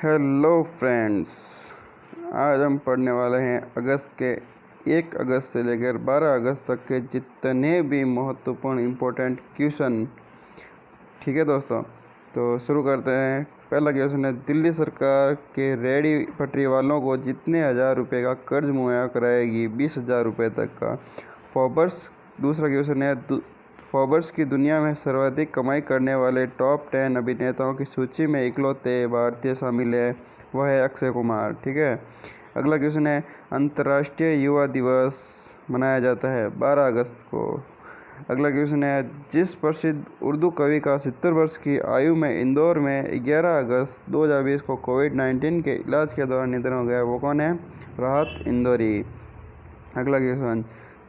Hello friends, आज हम पढ़ने वाले हैं अगस्त के 1 अगस्त से लेकर 12 अगस्त तक के जितने भी महत्वपूर्ण इम्पोर्टेंट क्वेश्चन। ठीक है दोस्तों, तो शुरू करते हैं। पहला क्वेश्चन है, दिल्ली सरकार के रेहड़ी पटरी वालों को जितने हज़ार रुपये का कर्ज मुहैया कराएगी 20,000 रुपये तक का। फोर्ब्स। दूसरा क्वेश्चन है, फोर्ब्स की दुनिया में सर्वाधिक कमाई करने वाले टॉप 10 अभिनेताओं की सूची में इकलौते भारतीय शामिल है, वह है अक्षय कुमार। ठीक है। अगला क्वेश्चन है, अंतर्राष्ट्रीय युवा दिवस मनाया जाता है 12 अगस्त को। अगला क्वेश्चन है, जिस प्रसिद्ध उर्दू कवि का 70 वर्ष की आयु में इंदौर में 11 अगस्त 2020 को कोविड-19 के इलाज के दौरान निधन हो गया, वो कौन है? राहत इंदौरी। अगला क्वेश्चन,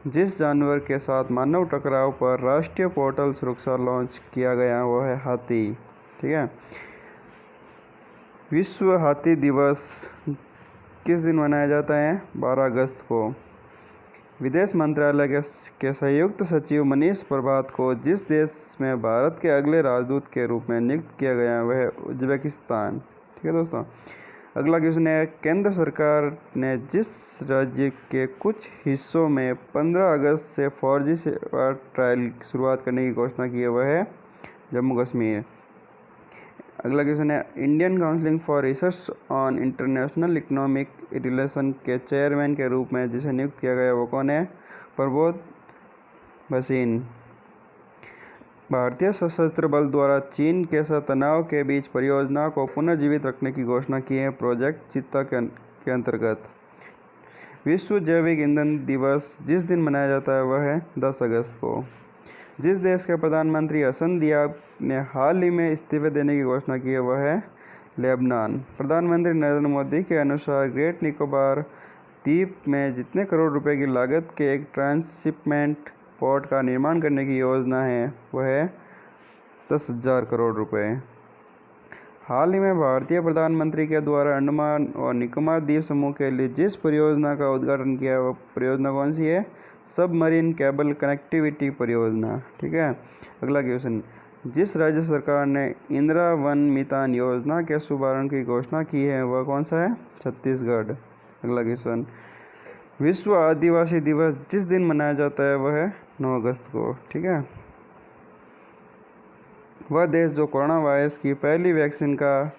जिस जानवर के साथ मानव टकराव पर राष्ट्रीय पोर्टल सुरक्षा लॉन्च किया गया वो है हाथी। ठीक है। विश्व हाथी दिवस किस दिन मनाया जाता है? 12 अगस्त को। विदेश मंत्रालय के संयुक्त सचिव मनीष प्रभात को जिस देश में भारत के अगले राजदूत के रूप में नियुक्त किया गया वह है उज्बेकिस्तान। ठीक है दोस्तों। अगला क्वेश्चन है, केंद्र सरकार ने जिस राज्य के कुछ हिस्सों में 15 अगस्त से 4G सेवा ट्रायल की शुरुआत करने की घोषणा की है वह है जम्मू कश्मीर। अगला क्वेश्चन है, Indian council for research on international economic relation के चेयरमैन के रूप में जिसे नियुक्त किया गया वो कौन है? प्रबोध भसीन। भारतीय सशस्त्र बल द्वारा चीन के साथ तनाव के बीच परियोजना को पुनर्जीवित रखने की घोषणा की है प्रोजेक्ट चीता के अंतर्गत। विश्व जैविक ईंधन दिवस जिस दिन मनाया जाता है वह है 10 अगस्त को। जिस देश के प्रधानमंत्री हसन दियाब ने हाल ही में इस्तीफे देने की घोषणा की है वह है लेबनान। प्रधानमंत्री नरेंद्र मोदी के अनुसार ग्रेट निकोबार द्वीप में जितने करोड़ रुपए की लागत के एक ट्रांसशिपमेंट पोर्ट का निर्माण करने की योजना है वह है 10,000 करोड़ रुपए। हाल ही में भारतीय प्रधानमंत्री के द्वारा अंडमान और निकोबार द्वीप समूह के लिए जिस परियोजना का उद्घाटन किया वह परियोजना कौन सी है? सबमरीन केबल कनेक्टिविटी परियोजना। ठीक है। अगला क्वेश्चन, जिस राज्य सरकार ने इंदिरा वन मितान योजना के शुभारंभ की घोषणा की है वह कौन सा है? छत्तीसगढ़। अगला क्वेश्चन, विश्व आदिवासी दिवस जिस दिन मनाया जाता है वह है 9 अगस्त को। ठीक है। वह देश जो कोरोना वायरस की पहली वैक्सीन का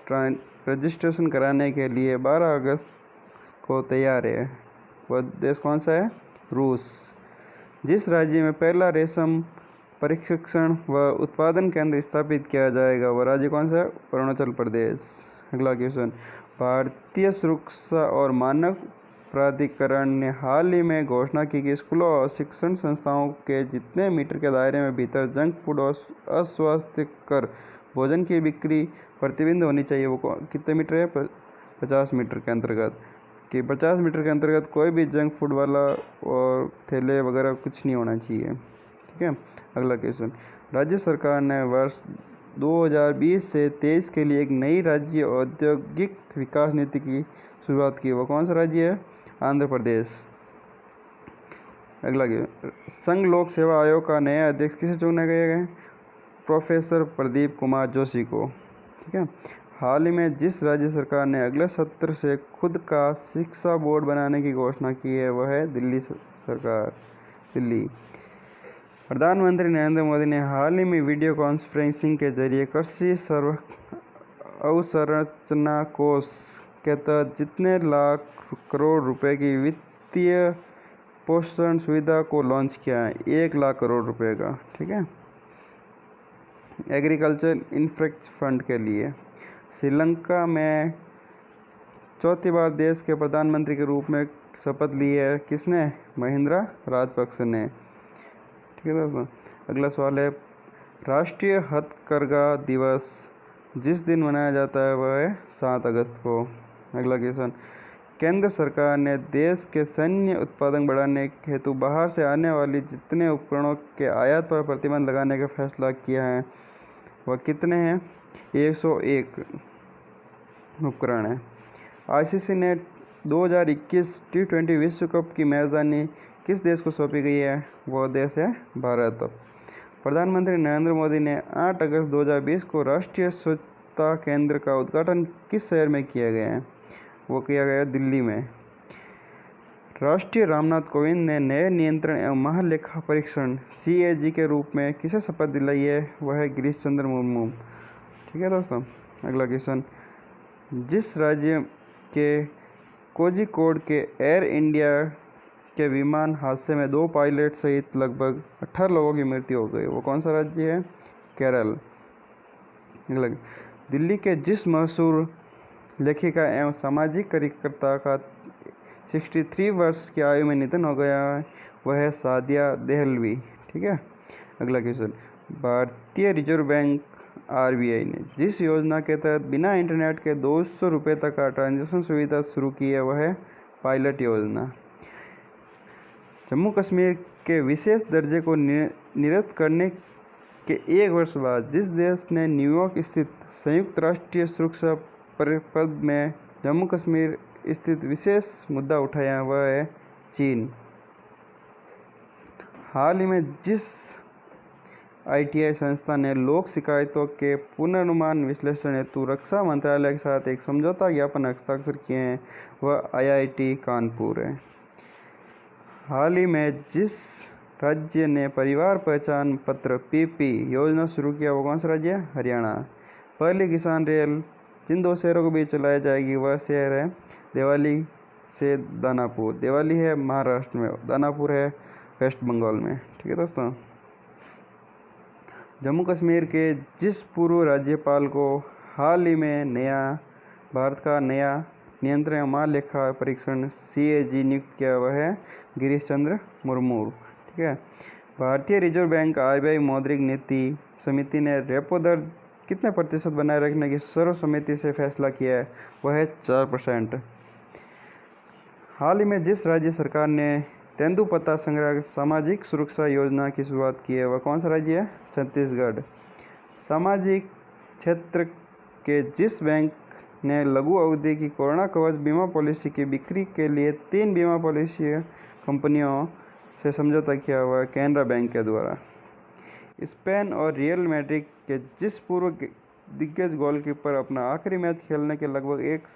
रजिस्ट्रेशन कराने के लिए 12 अगस्त को तैयार है, वह देश कौन सा है? रूस। जिस राज्य में पहला रेशम प्रशिक्षण व उत्पादन केंद्र स्थापित किया जाएगा वह राज्य कौन सा है? अरुणाचल प्रदेश। अगला क्वेश्चन, भारतीय सुरक्षा और मानक प्राधिकरण ने हाल ही में घोषणा की कि स्कूलों और शिक्षण संस्थाओं के जितने मीटर के दायरे में भीतर जंक फूड और अस्वास्थ्यकर भोजन की बिक्री प्रतिबंध होनी चाहिए, वो कितने मीटर है? 50 मीटर के अंतर्गत। कि 50 मीटर के अंतर्गत कोई भी जंक फूड वाला और ठेले वगैरह कुछ नहीं होना चाहिए। ठीक है। अगला क्वेश्चन, राज्य सरकार ने वर्ष 2020 से 23 के लिए एक नई राज्य औद्योगिक विकास नीति की शुरुआत की, वो कौन सा राज्य है? आंध्र प्रदेश। अगला संघ लोक सेवा आयोग का नया अध्यक्ष किसे चुना गया है? प्रोफेसर प्रदीप कुमार जोशी को। ठीक है। हाल ही में जिस राज्य सरकार ने अगले सत्र से खुद का शिक्षा बोर्ड बनाने की घोषणा की है वह है दिल्ली सरकार, दिल्ली। प्रधानमंत्री नरेंद्र मोदी ने हाल ही में वीडियो कॉन्फ्रेंसिंग के जरिए कृषि अवसंरचना कोष के तहत जितने लाख करोड़ रुपए की वित्तीय पोषण सुविधा को लॉन्च किया है, 1 लाख करोड़ रुपए का। ठीक है। एग्रीकल्चर इंफ्रास्ट्रक्चर फंड के लिए श्रीलंका में चौथी बार देश के प्रधानमंत्री के रूप में शपथ ली है किसने? महिंद्रा राजपक्ष ने। ठीक है दोस्तों। अगला सवाल है, राष्ट्रीय हथकरघा दिवस जिस दिन मनाया जाता है वह है 7 अगस्त को। अगला क्वेश्चन, केंद्र सरकार ने देश के सैन्य उत्पादन बढ़ाने हेतु बाहर से आने वाली जितने उपकरणों के आयात पर प्रतिबंध लगाने का फैसला किया है वह कितने हैं? 101 उपकरण है। आईसीसी ने 2021 T20 विश्व कप की मेजबानी किस देश को सौंपी गई है? वह देश है भारत। प्रधानमंत्री नरेंद्र मोदी ने 8 अगस्त 2020 को राष्ट्रीय चिकित्सा केंद्र का उद्घाटन किस शहर में किया गया है? वो किया गया दिल्ली में। राष्ट्रपति रामनाथ कोविंद ने नए नियंत्रण एवं महालेखा परीक्षण CAG के रूप में किसे शपथ दिलाई है? वह है गिरीश चंद्र मुर्मू। ठीक है दोस्तों, अगला क्वेश्चन, जिस राज्य के कोझिकोड के एयर इंडिया के विमान हादसे में 2 पायलट सहित लगभग 18 लोगों की मृत्यु हो गई, वो कौन सा राज्य है? केरल। दिल्ली के जिस मशहूर लेखिका एवं सामाजिक कार्यकर्ता का 63 वर्ष की आयु में निधन हो गया है, वह है सादिया देहलवी। ठीक है, अगला क्वेश्चन, भारतीय रिजर्व बैंक RBI ने जिस योजना के तहत बिना इंटरनेट के 200 रुपये तक का ट्रांजैक्शन सुविधा शुरू की है, वह है पायलट योजना। जम्मू कश्मीर के विशेष दर्जे को निरस्त करने के 1 वर्ष बाद जिस देश ने न्यूयॉर्क स्थित संयुक्त राष्ट्र सुरक्षा परिषद में जम्मू कश्मीर स्थित विशेष मुद्दा उठाया, वह है चीन। हाल ही में जिस ITI संस्था ने लोक शिकायतों के पुनर्निर्माण विश्लेषण हेतु रक्षा मंत्रालय के साथ एक समझौता ज्ञापन हस्ताक्षर किए हैं, वह IIT कानपुर है। हाल ही में जिस राज्य ने परिवार पहचान पत्र PP योजना शुरू किया, वो कौन सा राज्य है? हरियाणा। पहली किसान रेल जिन 2 शहरों के बीच चलाई जाएगी, वह शहर है देवाली से दानापुर। देवाली है महाराष्ट्र में, दानापुर है वेस्ट बंगाल में। ठीक है दोस्तों, जम्मू कश्मीर के जिस पूर्व राज्यपाल को हाल ही में भारत का नया नियंत्रण एवं महालेखा परीक्षण CAG नियुक्त किया, वह है गिरीश चंद्र मुर्मू। ठीक है, भारतीय रिजर्व बैंक RBI मौद्रिक नीति समिति ने रेपो दर कितने प्रतिशत बनाए रखने की सर्वसम्मति से फैसला किया है, वह है 4%। हाल ही में जिस राज्य सरकार ने तेंदुपत्ता संग्रह सामाजिक सुरक्षा योजना की शुरुआत की है, वह कौन सा राज्य है? छत्तीसगढ़। सामाजिक क्षेत्र के जिस बैंक ने लघु अवधि की कोरोना कवच बीमा पॉलिसी की बिक्री के लिए 3 बीमा पॉलिसी कंपनियों से समझौता किया हुआ है, कैनरा बैंक के द्वारा। स्पेन और रियल मैड्रिड के जिस पूर्व दिग्गज गोलकीपर अपना आखिरी मैच खेलने के लगभग 1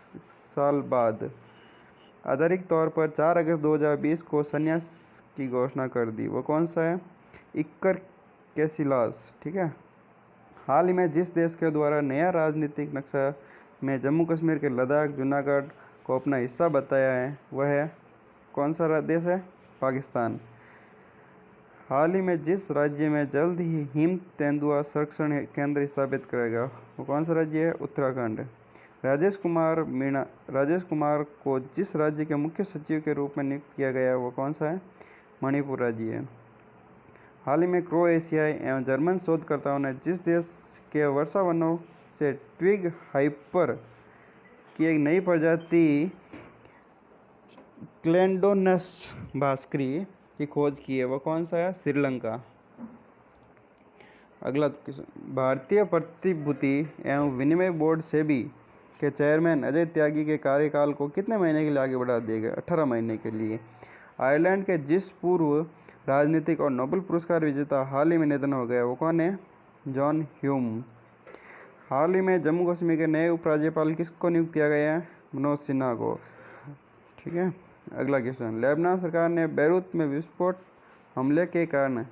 साल बाद आधिकारिक तौर पर 4 अगस्त 2020 को संन्यास की घोषणा कर दी, वो कौन सा है? Iker Casillas. ठीक है, हाल ही में जिस देश के द्वारा नया राजनीतिक नक्शा में जम्मू कश्मीर के लद्दाख जूनागढ़ को अपना हिस्सा बताया है, वह है कौन सा देश है? पाकिस्तान। हाल ही में जिस राज्य में जल्द ही हिम तेंदुआ संरक्षण केंद्र स्थापित करेगा, वो कौन सा राज्य है? उत्तराखंड। राजेश कुमार को जिस राज्य के मुख्य सचिव के रूप में नियुक्त किया गया, वो कौन सा है? मणिपुर राज्य है। हाल ही में क्रोएशियाई एवं जर्मन शोधकर्ताओं ने जिस देश के वर्षा वनों से ट्विग हाइपर की एक नई प्रजाति क्लेंडोनस भास्करी की खोज की है, वह कौन सा है? श्रीलंका। अगला, भारतीय प्रतिभूति एवं विनिमय बोर्ड SEBI के चेयरमैन अजय त्यागी के कार्यकाल को कितने महीने के लिए आगे बढ़ा दिया गया? 18 महीने के लिए। आयरलैंड के जिस पूर्व राजनीतिक और नोबेल पुरस्कार विजेता हाल ही में निधन हो गया, वो कौन है? John Hume. हाल ही में जम्मू कश्मीर के नए उपराज्यपाल किसको नियुक्त किया गया है? मनोज सिन्हा को। ठीक है, अगला क्वेश्चन, लेबनान सरकार ने बैरूत में विस्फोट हमले के कारण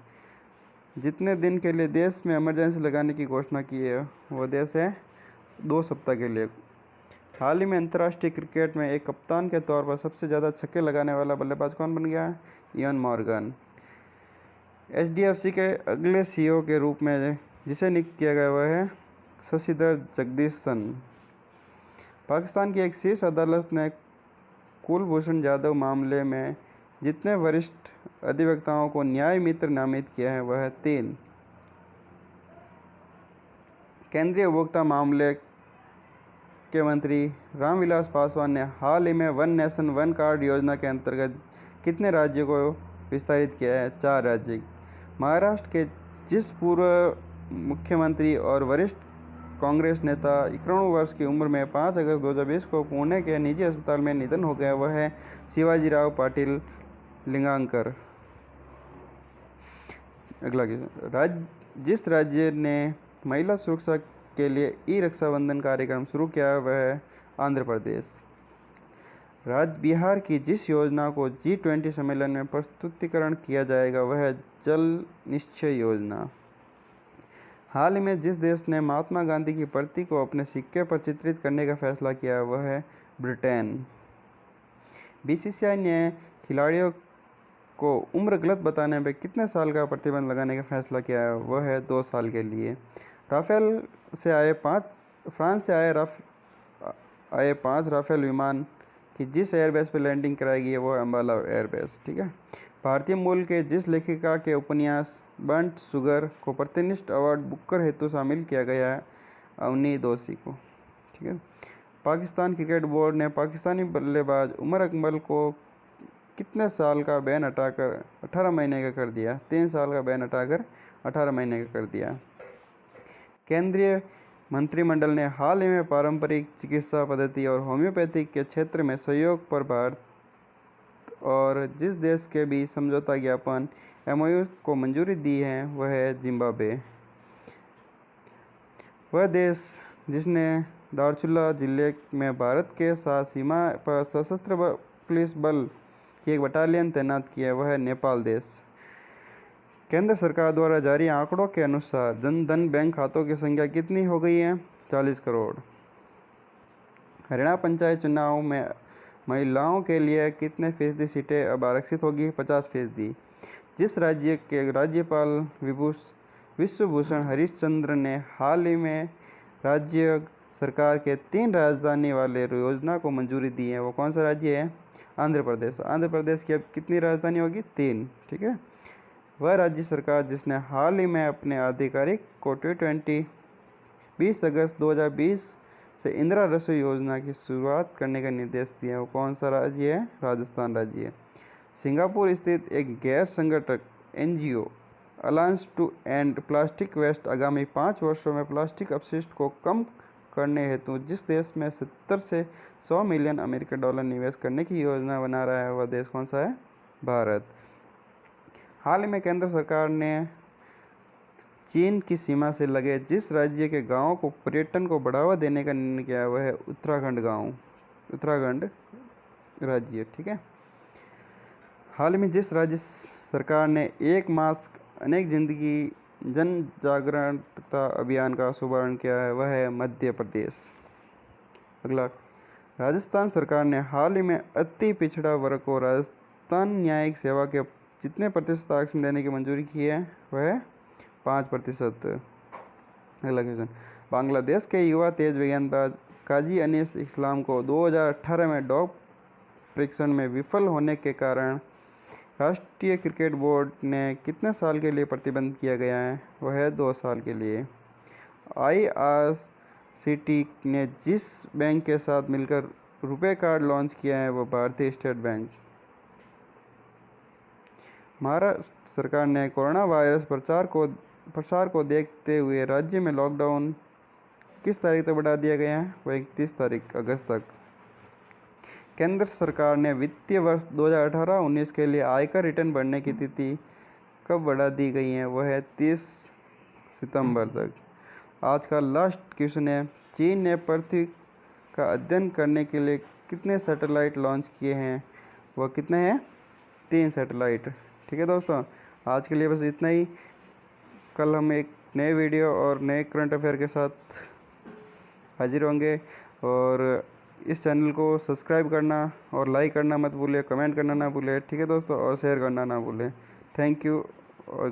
जितने दिन के लिए देश में इमरजेंसी लगाने की घोषणा की है, वो देश है 2 सप्ताह के लिए। हाल ही में अंतर्राष्ट्रीय क्रिकेट में एक कप्तान के तौर पर सबसे ज़्यादा छक्के लगाने वाला बल्लेबाज कौन बन गया है? Ian Morgan. HDFC के अगले CEO के रूप में जिसे नियुक्त किया गया वह है शशिधर जगदीशन। पाकिस्तान की एक शीर्ष अदालत ने कुलभूषण जाधव मामले में जितने वरिष्ठ अधिवक्ताओं को न्याय मित्र नामित किया है, वह है 3। केंद्रीय उपभोक्ता मामले के मंत्री रामविलास पासवान ने हाल ही में वन नेशन वन कार्ड योजना के अंतर्गत कितने राज्यों को विस्तारित किया है? 4 राज्य। महाराष्ट्र के जिस पूर्व मुख्यमंत्री और वरिष्ठ कांग्रेस नेता 91 वर्ष की उम्र में 5 अगस्त 2020 को पुणे के निजी अस्पताल में निधन हो गया, वह है शिवाजीराव पाटिल लिंगांकर। अगला जिस राज्य ने महिला सुरक्षा के लिए ई रक्षाबंधन कार्यक्रम शुरू किया वह है आंध्र प्रदेश। राज्य बिहार की जिस योजना को G20 सम्मेलन में प्रस्तुतिकरण किया जाएगा वह है जल निश्चय योजना। हाल ही में जिस देश ने महात्मा गांधी की प्रति को अपने सिक्के पर चित्रित करने का फैसला किया वह है ब्रिटेन। BCCI ने खिलाड़ियों को उम्र गलत बताने पर कितने साल का प्रतिबंध लगाने का फैसला किया है वह है 2 साल के लिए। फ्रांस से आए 5 राफेल विमान की जिस एयरबेस पर लैंडिंग कराई गई है वो है अम्बाला एयरबेस। ठीक है। भारतीय मूल के जिस लेखिका के उपन्यास बर्न्ट शुगर को प्रतिष्ठित अवार्ड बुकर हेतु शामिल किया गया है अवनी दोषी को। ठीक है। पाकिस्तान क्रिकेट बोर्ड ने पाकिस्तानी बल्लेबाज उमर अकमल को कितने साल का बैन हटाकर 18 महीने का कर दिया? 3 साल का बैन हटाकर 18 महीने का कर दिया। केंद्रीय मंत्रिमंडल ने हाल ही में पारंपरिक चिकित्सा पद्धति और होम्योपैथी के क्षेत्र में सहयोग पर भारत और जिस देश के बीच समझौता ज्ञापन MOU को मंजूरी दी है वह है जिम्बाब्वे। वह देश जिसने दार्चुला जिले में भारत के साथ सीमा पर सशस्त्र पुलिस बल की एक बटालियन तैनात की है वह है नेपाल देश। केंद्र सरकार द्वारा जारी आंकड़ों के अनुसार जन धन बैंक खातों की संख्या कितनी हो गई है? 40 करोड़। हरियाणा पंचायत चुनाव में महिलाओं के लिए कितने फीसदी सीटें अब आरक्षित होगी? 50%। जिस राज्य के राज्यपाल विश्वभूषण हरिश्चंद्र ने हाल ही में राज्य सरकार के 3 राजधानी वाले योजना को मंजूरी दी है वो कौन सा राज्य है? आंध्र प्रदेश। आंध्र प्रदेश की अब कितनी राजधानी होगी? 3। ठीक है। वह राज्य सरकार जिसने हाल ही में अपने आधिकारिक को T20 20 अगस्त 2020 से इंदिरा रसोई योजना की शुरुआत करने का निर्देश दिया वो कौन सा राज्य है? राजस्थान राज्य है। सिंगापुर स्थित एक गैर संगठक NGO alliance to end plastic waste आगामी 5 वर्षों में प्लास्टिक अपशिष्ट को कम करने हेतु जिस देश में 70 से 100 मिलियन अमेरिकी डॉलर निवेश करने की योजना बना रहा है वह देश कौन सा है? भारत। हाल ही में केंद्र सरकार ने चीन की सीमा से लगे जिस राज्य के गांवों को पर्यटन को बढ़ावा देने का निर्णय किया है वह है उत्तराखंड राज्य। ठीक है। हाल ही में जिस राज्य सरकार ने एक मास्क अनेक जिंदगी जन जागरूकता अभियान का शुभारंभ किया है वह है मध्य प्रदेश। अगला, राजस्थान सरकार ने हाल ही में अति पिछड़ा वर्ग को राजस्थान न्यायिक सेवा के जितने प्रतिशत आरक्षण देने की मंजूरी की है वह है 5%। अगला क्वेश्चन, बांग्लादेश के युवा तेज विज्ञानबाज काजी अनीस इस्लाम को 2018 में डॉग परीक्षण में विफल होने के कारण राष्ट्रीय क्रिकेट बोर्ड ने कितने साल के लिए प्रतिबंध किया गया है वह है 2 साल के लिए। IRCTC ने जिस बैंक के साथ मिलकर रुपे कार्ड लॉन्च किया है वह भारतीय स्टेट बैंक। महाराष्ट्र सरकार ने कोरोना वायरस प्रसार को देखते हुए राज्य में लॉकडाउन किस तारीख तक बढ़ा दिया गया है वह 31 अगस्त तक। केंद्र सरकार ने वित्तीय वर्ष 2018-19 के लिए आयकर रिटर्न भरने की तिथि कब बढ़ा दी गई है वह है 30 सितंबर तक। आज का लास्ट क्वेश्चन है, चीन ने पृथ्वी का अध्ययन करने के लिए कितने सैटेलाइट लॉन्च किए हैं वह कितने हैं? 3 सैटेलाइट। ठीक है दोस्तों, आज के लिए बस इतना ही। कल हम एक नए वीडियो और नए करंट अफेयर के साथ हाजिर होंगे और इस चैनल को सब्सक्राइब करना और लाइक करना मत भूलिए, कमेंट करना ना भूलिए। ठीक है दोस्तों, और शेयर करना ना भूलें। थैंक यू और